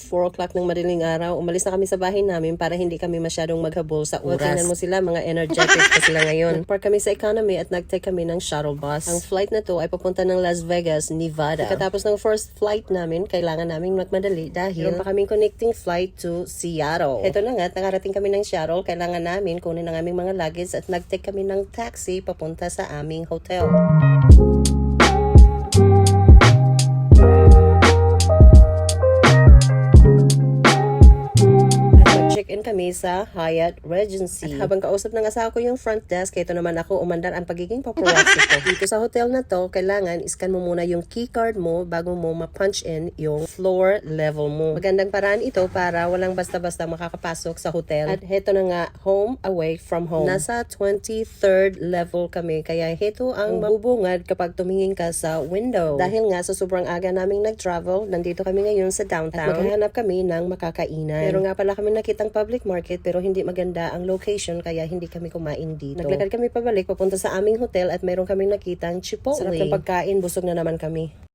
4 o'clock ng madaling araw, umalis na kami sa bahay namin para hindi kami masyadong maghabol sa oras. Tingnan mo sila, mga energetic pa sila ngayon. Nagpark kami sa economy at nag-take kami ng shuttle bus. Ang flight na to ay papunta ng Las Vegas, Nevada. Pagkatapos ng first flight namin, kailangan namin magmadali dahil meron pa kaming connecting flight to Seattle. Ito na nga, nakarating kami ng Seattle, kailangan namin kunin ang aming mga luggage at nag-take kami ng taxi papunta sa aming hotel. Check-in kami sa Hyatt Regency. At habang kausap ng asawa ko yung front desk, ito naman ako umandar ang pagiging paparazzi ko. Dito sa hotel na to, kailangan iscan mo muna yung key card mo bago mo ma-punch in yung floor level mo. Magandang paraan ito para walang basta-basta makakapasok sa hotel. At heto na nga, home away from home. Nasa 23rd level kami, kaya heto ang mabubungad kapag tumingin ka sa window. Dahil nga sa sobrang aga naming nag-travel, nandito kami ngayon sa downtown at maghahanap kami ng makakainan. Pero nga pala kami nakitang public market pero hindi maganda ang location kaya hindi kami kumain dito. Naglakad kami pabalik papunta sa aming hotel at mayroon kaming nakitang Chipotle. Sarap ng pagkain, busog na naman kami.